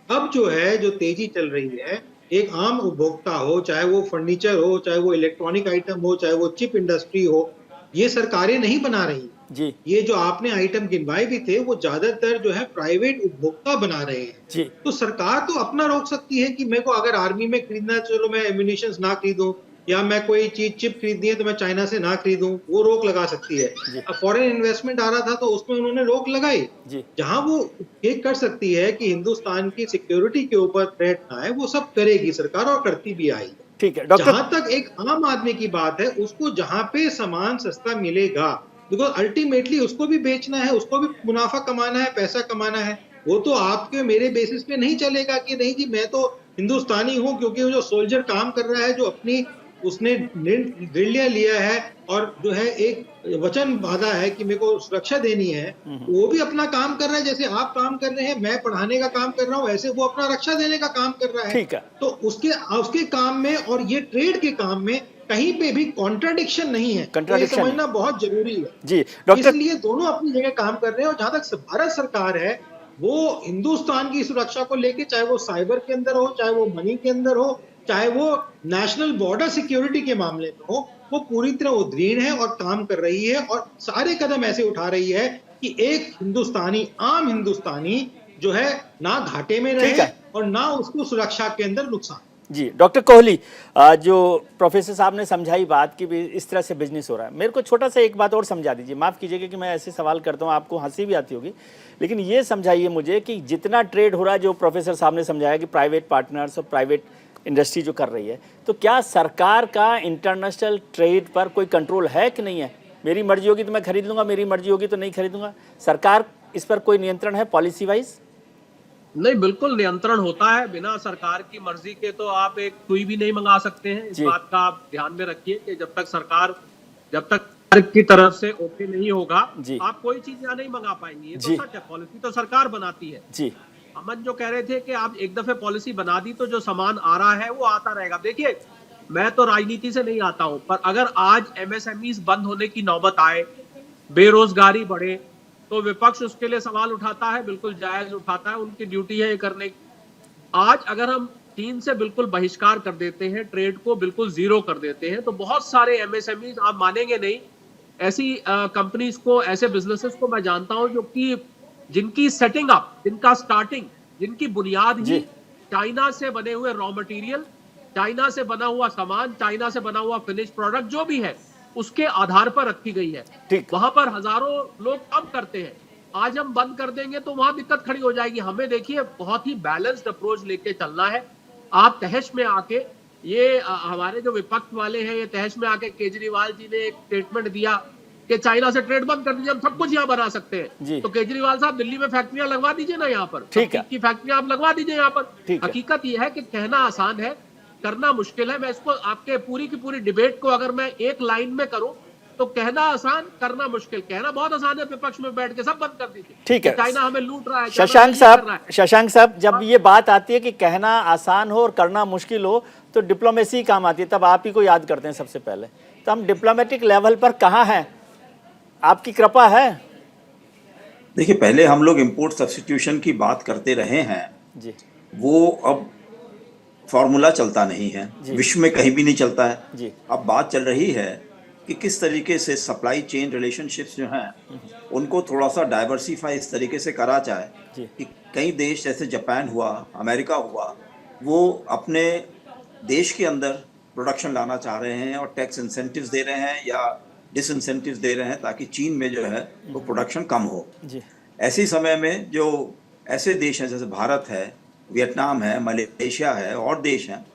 अब जो है, जो तेजी चल रही है, एक आम उपभोक्ता हो, चाहे वो फर्नीचर हो, चाहे वो इलेक्ट्रॉनिक आइटम हो, चाहे वो चिप इंडस्ट्री हो, ये सरकारें नहीं बना रही जी ये जो आपने आइटम गिनवाए भी थे, वो ज्यादातर जो है प्राइवेट उपभोक्ता बना रहे हैं जी तो सरकार तो अपना रोक सकती है कि मेरे को अगर आर्मी में खरीदना है, चलो मैं एम्यूनिशंस ना खरीदूं, या मैं कोई चीज चिप खरीदनी है तो मैं चाइना से ना खरीदूं, वो रोक लगा सकती है। अब फॉरेन इन्वेस्टमेंट आ रहा था तो उसमें उन्होंने रोक लगाई। जी जहां वो ये कर सकती है कि हिंदुस्तान की सिक्योरिटी के ऊपर थ्रेट ना आए, वो सब करेगी सरकार, और करती भी आई। ठीक है डॉक्टर। जहां तक एक आम आदमी की बात है, उसको जहां पे सामान सस्ता मिलेगा, बिकॉज अल्टीमेटली उसको भी बेचना है, उसको भी मुनाफा कमाना है, पैसा कमाना है। वो तो आपके मेरे बेसिस पे नहीं चलेगा कि नहीं जी मैं तो हिंदुस्तानी हूं, क्योंकि वो जो सोल्जर काम कर रहा है, जो अपनी उसने दृढ़ लिया है और जो है एक वचन बांधा है कि मेरे को सुरक्षा देनी है, वो भी अपना काम कर रहा है। जैसे आप काम कर रहे हैं, मैं पढ़ाने का काम कर रहा हूँ, वैसे वो अपना रक्षा देने का काम कर रहा है। ठीक है। तो उसके काम में और ये ट्रेड के काम में कहीं पे भी कॉन्ट्राडिक्शन नहीं है। तो ये समझना बहुत जरूरी है जी डॉक्टर। इसलिए दोनों अपनी जगह काम कर रहे हैं। और जहां तक भारत सरकार है, वो हिंदुस्तान की सुरक्षा को लेके, चाहे वो साइबर के अंदर हो, चाहे वो मनी के अंदर हो, चाहे वो नेशनल बॉर्डर सिक्योरिटी के मामले में हो, वो पूरी तरह उद्दीन है और काम कर रही है, और सारे कदम ऐसे उठा रही है कि एक हिंदुस्तानी, आम हिंदुस्तानी जो है ना घाटे में रहे और ना उसको सुरक्षा के अंदर नुकसान। जी डॉक्टर कोहली, जो प्रोफेसर साहब ने समझाई बात कि इस तरह से बिजनेस हो रहा है, मेरे को छोटा सा एक बात और समझा दीजिए। माफ़ कीजिएगा कि मैं ऐसे सवाल करता हूँ, आपको हंसी भी आती होगी, लेकिन ये समझाइए मुझे कि जितना ट्रेड हो रहा है, जो प्रोफेसर साहब ने समझाया कि प्राइवेट पार्टनर्स और प्राइवेट इंडस्ट्री जो कर रही है, तो क्या सरकार का इंटरनेशनल ट्रेड पर कोई कंट्रोल है कि नहीं है? मेरी मर्जी होगी तो मैं खरीद लूँगा, मेरी मर्जी होगी तो नहीं खरीदूंगा। सरकार इस पर कोई नियंत्रण है पॉलिसी वाइज? नहीं, बिल्कुल नियंत्रण होता है। बिना सरकार की मर्जी के तो आप एक सुई भी नहीं मंगा सकते हैं। इस बात का आप ध्यान में रखिए कि जब तक सरकार की तरफ से ओके नहीं होगा, आप कोई चीज यहाँ नहीं मंगा पाएंगे। ये तो सच है, पॉलिसी तो सरकार बनाती है जी। अमन जो कह रहे थे कि आप एक दफे पॉलिसी बना दी तो जो सामान आ रहा है वो आता रहेगा। देखिए, मैं तो राजनीति से नहीं आता हूं, पर अगर आज एमएसएमईज बंद होने की नौबत आए, बेरोजगारी बढ़े, तो विपक्ष उसके लिए सवाल उठाता है, बिल्कुल जायज उठाता है, उनकी ड्यूटी है ये करने की। आज अगर हम चीन से बिल्कुल बहिष्कार कर देते हैं, ट्रेड को बिल्कुल जीरो कर देते हैं, तो बहुत सारे एमएसएमईज, आप मानेंगे नहीं, ऐसी कंपनीज को, ऐसे बिजनेसेस को मैं जानता हूं जो कि जिनकी सेटिंग अप, जिनका स्टार्टिंग, जिनकी बुनियाद ही चाइना से बने हुए रॉ मटेरियल, चाइना से बना हुआ सामान, चाइना से बना हुआ फिनिश प्रोडक्ट जो भी है, उसके आधार पर रखी गई है। वहां पर हजारों लोग काम करते हैं। आज हम बंद कर देंगे तो वहां दिक्कत खड़ी हो जाएगी। हमें देखिए बहुत ही बैलेंस्ड अप्रोच लेके चलना है। आप तहश में आके, ये हमारे जो विपक्ष वाले हैं, ये तहश में आके केजरीवाल जी ने एक स्टेटमेंट दिया कि चाइना से ट्रेड बंद कर दीजिए, हम सब कुछ यहाँ बना सकते हैं। तो केजरीवाल साहब, दिल्ली में फैक्ट्रियां लगवा दीजिए ना, यहाँ पर ठीक की फैक्ट्रियां आप लगवा दीजिए यहाँ पर। हकीकत यह है कि कहना आसान है, करना मुश्किल है। मैं इसको आपके पूरी की पूरी डिबेट को अगर मैं एक लाइन में करूं तो कहना आसान, करना मुश्किल। कहना बहुत आसान है, विपक्ष में बैठ के सब बंद कर दीजिए, ठीक है, चाइना हमें लूट रहा है। शशांक साहब, जब ये बात आती है कि कहना आसान हो और करना मुश्किल हो, तो डिप्लोमेसी काम आती है, तब आप ही को याद करते हैं सबसे पहले। तो हम डिप्लोमेटिक लेवल पर कहाँ हैं? आपकी कृपा है। देखिए, पहले हम लोग इंपोर्ट सब्स्टिट्यूशन की बात करते रहे हैं जी, वो अब फॉर्मूला चलता नहीं है, विश्व में कहीं भी नहीं चलता है जी। अब बात चल रही है कि किस तरीके से सप्लाई चेन रिलेशनशिप्स जो हैं उनको थोड़ा सा डाइवर्सिफाई इस तरीके से करा जाए कि कई देश जैसे जापान हुआ, अमेरिका हुआ, वो अपने देश के अंदर प्रोडक्शन लाना चाह रहे हैं और टैक्स इंसेंटिव्स दे रहे हैं या डिसइंसेंटिव्स दे रहे हैं ताकि चीन में जो है वो प्रोडक्शन कम हो जी। ऐसे समय में जो ऐसे देश हैं जैसे भारत है, वियतनाम है, मलेशिया है और देश हैं,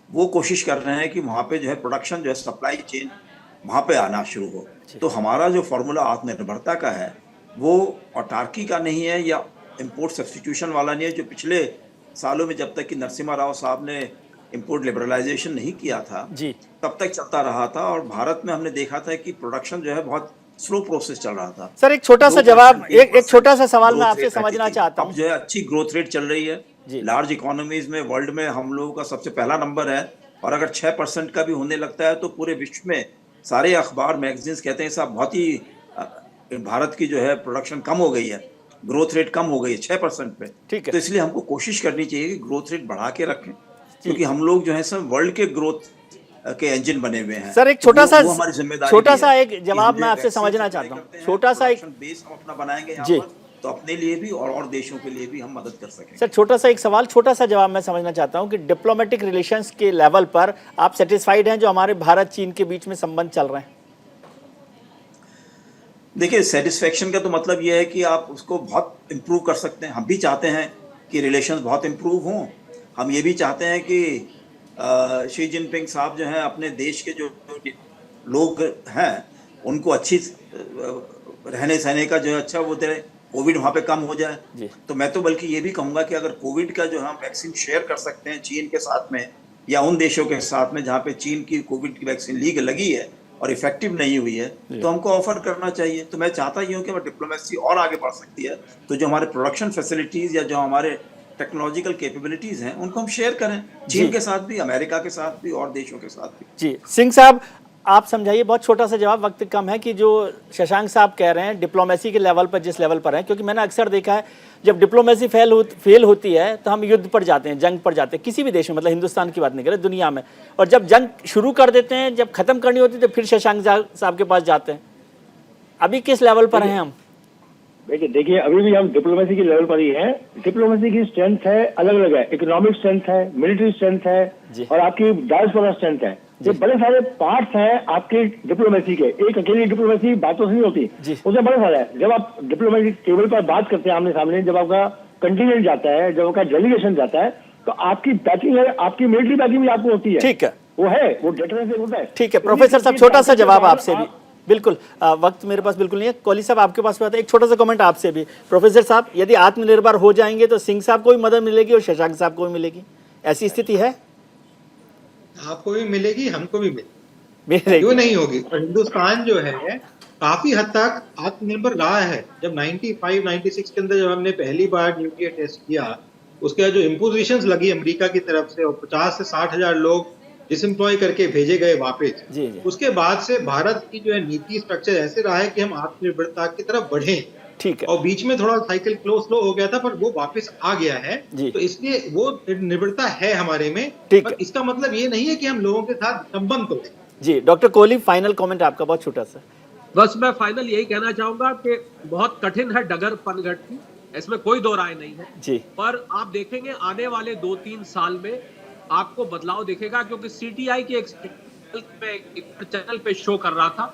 वो कोशिश कर रहे हैं कि वहाँ पे जो है प्रोडक्शन जो है सप्लाई चेन वहाँ पे आना शुरू हो। तो हमारा जो फॉर्मूला आत्मनिर्भरता का है वो ऑटार्की का नहीं है या इंपोर्ट सब्स्टिट्यूशन वाला नहीं है, जो पिछले सालों में जब तक कि नरसिम्हा राव साहब ने इंपोर्ट लिबरलाइजेशन नहीं किया था जी, तब तक चलता रहा था। और भारत में हमने देखा था कि प्रोडक्शन जो है बहुत स्लो प्रोसेस चल रहा था। सर, एक छोटा सा जवाब, एक छोटा सा सवाल मैं आपसे समझना चाहता हूँ। अब जो है अच्छी ग्रोथ रेट चल रही है, लार्ज इकोनॉमीज में वर्ल्ड में हम लोगों का सबसे पहला नंबर है, और अगर 6% का भी होने लगता है तो पूरे विश्व में सारे अखबार मैगजीन्स कहते हैं साहब बहुत ही भारत की जो है प्रोडक्शन कम हो गई है। ग्रोथ रेट कम हो गई है 6% पे। ठीक है। तो इसलिए हमको कोशिश करनी चाहिए कि ग्रोथ रेट बढ़ा के रखें, क्योंकि हम लोग जो है सब वर्ल्ड के ग्रोथ के इंजन बने हुए हैं। सर एक छोटा सा हमारी जिम्मेदारी छोटा भी सा है एक जवाब कि मैं हम आपसे वैक्सीन समझना सप्लाई चाहता हूँ, करते हैं, छोटा सा एक प्रोडक्शन बेस हम अपना बनाएंगे यहाँ जी। पर, तो अपने लिए भी और देशों के लिए भी हम मदद कर सकें। सर छोटा सा एक सवाल, छोटा सा जवाब मैं समझना चाहता हूँ कि डिप्लोमेटिक रिलेशंस के लेवल पर आप सेटिस्फाइड हैं जो हमारे भारत चीन के बीच में संबंध चल रहे हैं? देखिए, सेटिस्फेक्शन का तो मतलब ये है कि आप उसको बहुत इम्प्रूव कर सकते हैं। हम भी चाहते हैं कि रिलेशंस बहुत इम्प्रूव हों। हम ये भी चाहते हैं कि शी जिनपिंग साहब जो हैं अपने देश के जो लोग हैं उनको अच्छी रहने सहने का जो है अच्छा वो दे, कोविड वहाँ पे कम हो जाए। तो मैं तो बल्कि ये भी कहूँगा कि अगर कोविड का जो हम वैक्सीन शेयर कर सकते हैं चीन के साथ में या उन देशों के साथ में जहाँ पे चीन की कोविड की वैक्सीन लगी है और इफेक्टिव नहीं हुई है, तो हमको ऑफर करना चाहिए। तो मैं चाहता ही हूँ कि डिप्लोमेसी और आगे बढ़ सकती है, तो जो हमारे प्रोडक्शन फैसिलिटीज या जो हमारे टेक्नोलॉजिकल कैपेबिलिटीज हैं उनको हम शेयर करें चीन के साथ भी, अमेरिका के साथ भी और देशों के साथ भी। जी सिंह साहब आप समझाइए, बहुत छोटा सा जवाब, वक्त कम है, कि जो शशांक साहब कह रहे हैं डिप्लोमेसी के लेवल पर जिस लेवल पर है, क्योंकि मैंने अक्सर देखा है जब डिप्लोमेसी फेल होती है तो हम युद्ध पर जाते हैं, जंग पर जाते हैं, किसी भी देश में, मतलब हिंदुस्तान की बात नहीं कर रहे, दुनिया में, और जब जंग शुरू कर देते हैं, जब खत्म करनी होती है तो फिर शशांक साहब के पास जाते हैं। अभी किस लेवल पर हैं हम? देखिए अभी भी हम डिप्लोमेसी के लेवल पर ही हैं। डिप्लोमेसी की स्ट्रेंथ है, अलग अलग है, इकोनॉमिक स्ट्रेंथ है, मिलिट्री स्ट्रेंथ है और आपकी डायस्पोरा स्ट्रेंथ है। ये बड़े सारे पार्ट्स हैं आपके डिप्लोमेसी के। एक अकेली डिप्लोमेसी बातों से नहीं होती, उसमें बड़ा सारा है। जब आप डिप्लोमेसी टेबल पर बात करते हैं आमने सामने, जब आपका कंटिजेंट जाता है, जब आपका डेलीगेशन जाता है, तो आपकी बैकिंग है, आपकी मिलिट्री बैकिंग भी आपको होती है। ठीक है, वो डेटरेंस होता है। ठीक है प्रोफेसर साहब, छोटा सा जवाब आपसे भी, बिल्कुल वक्त मेरे पास बिल्कुल नहीं है। कोहली साहब आपके पास बात है, एक छोटा सा कमेंट आपसे भी। प्रोफेसर साहब, यदि आत्मनिर्भर हो जाएंगे तो सिंह साहब को भी मदद मिलेगी और शशांक साहब को भी मिलेगी, ऐसी स्थिति है? आपको भी मिलेगी, हमको भी मिलेगी, मिलेगी, क्यों नहीं होगी। और हिंदुस्तान जो है काफी हद तक आत्मनिर्भर रहा है। जब 95-96 के अंदर जब हमने पहली बार न्यूक्लियर टेस्ट किया, उसके बाद जो इम्पोजिशंस लगी अमेरिका की तरफ से और 50 से 60 हजार लोग डिसएम्प्लॉय करके भेजे गए वापस, उसके बाद से भारत की जो है नीति स्ट्रक्चर ऐसे रहा है कि हम आत्मनिर्भरता की तरफ बढ़े। ठीक है। और बीच में थोड़ा साइकिल स्लो हो गया था, पर वो वापस आ गया है। तो इसलिए वो निर्भरता है हमारे में, पर इसका मतलब ये नहीं है कि हम लोगों के साथ संबंध तोड़ें। जी डॉक्टर कोहली, फाइनल कमेंट आपका, बहुत छोटा सा। बस मैं फाइनल यही कहना चाहूंगा कि बहुत कठिन है डगर पनघट की, इसमें कोई दो राय नहीं है जी। पर आप देखेंगे आने वाले 2-3 साल में आपको बदलाव दिखेगा, क्योंकि सीटीआई के एक चैनल पे शो कर रहा था,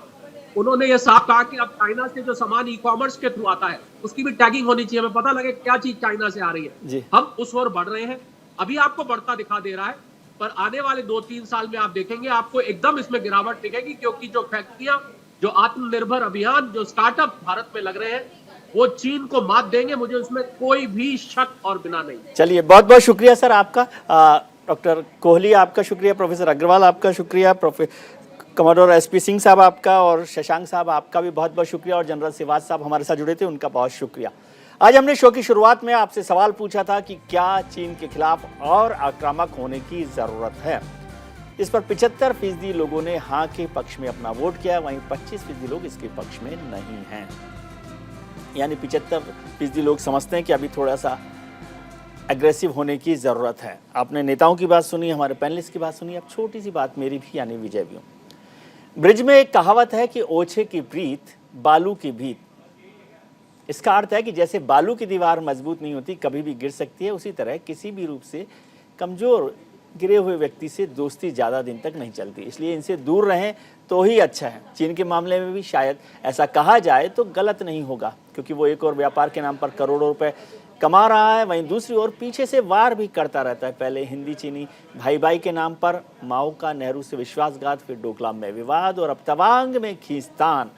उन्होंने ये साफ कहा कि अब चाइना से जो सामान ई कॉमर्स के थ्रू आता है उसकी भी टैगिंग होनी चाहिए, हमें पता लगे क्या चीज चाइना से आ रही है। हम उस ओर बढ़ रहे हैं, अभी आपको बढ़ता दिखा दे रहा है, पर आने वाले 2-3 साल में आप देखेंगे आपको एकदम इसमें गिरावट दिखेगी, क्योंकि जो फैक्ट्रियां, जो आत्मनिर्भर अभियान, जो स्टार्टअप भारत में लग रहे हैं, वो चीन को मात देंगे, मुझे उसमें कोई भी शक और बिना नहीं। चलिए बहुत बहुत शुक्रिया सर आपका, डॉक्टर कोहली आपका शुक्रिया, प्रोफेसर अग्रवाल आपका शुक्रिया, कमांडर एसपी सिंह साहब आपका, और शशांक साहब आपका भी बहुत बहुत शुक्रिया, और जनरल सिवाज साहब हमारे साथ जुड़े थे, उनका बहुत शुक्रिया। आज हमने शो की शुरुआत में आपसे सवाल पूछा था कि क्या चीन के खिलाफ और आक्रामक होने की जरूरत है। इस पर 75% लोगों ने हाँ के पक्ष में अपना वोट किया, वहीं 25% लोग इसके पक्ष में नहीं हैं। यानी 75% लोग समझते हैं कि अभी थोड़ा सा एग्रेसिव होने की जरूरत है। आपने नेताओं की बात सुनी, हमारे पैनलिस्ट की बात सुनी, अब छोटी सी बात मेरी भी, यानी विजय भी। ब्रिज में एक कहावत है कि ओछे की प्रीत बालू की भीत। इसका अर्थ है कि जैसे बालू की दीवार मजबूत नहीं होती, कभी भी गिर सकती है, उसी तरह किसी भी रूप से कमजोर गिरे हुए व्यक्ति से दोस्ती ज़्यादा दिन तक नहीं चलती, इसलिए इनसे दूर रहें तो ही अच्छा है। चीन के मामले में भी शायद ऐसा कहा जाए तो गलत नहीं होगा, क्योंकि वो एक और व्यापार के नाम पर करोड़ों रुपए कमा रहा है, वहीं दूसरी ओर पीछे से वार भी करता रहता है। पहले हिंदी चीनी भाई भाई के नाम पर माओ का नेहरू से विश्वासघात, फिर डोकलाम में विवाद, और अब तवांग में खींचतान।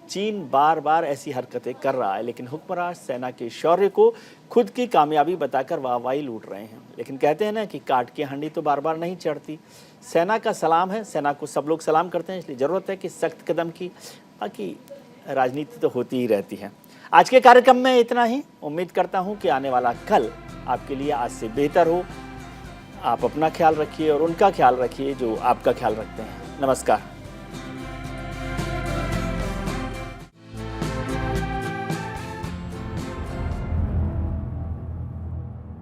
चीन बार बार ऐसी हरकतें कर रहा है, लेकिन हुक्मरान सेना के शौर्य को खुद की कामयाबी बताकर वाहवाही लूट रहे हैं। लेकिन कहते हैं ना कि काट की हांडी तो बार बार नहीं चढ़ती। सेना का सलाम है, सेना को सब लोग सलाम करते हैं, इसलिए ज़रूरत है कि सख्त कदम की, बाकी राजनीति तो होती ही रहती है। आज के कार्यक्रम में इतना ही। उम्मीद करता हूँ कि आने वाला कल आपके लिए आज से बेहतर हो। आप अपना ख्याल रखिए और उनका ख्याल रखिए जो आपका ख्याल रखते हैं। नमस्कार।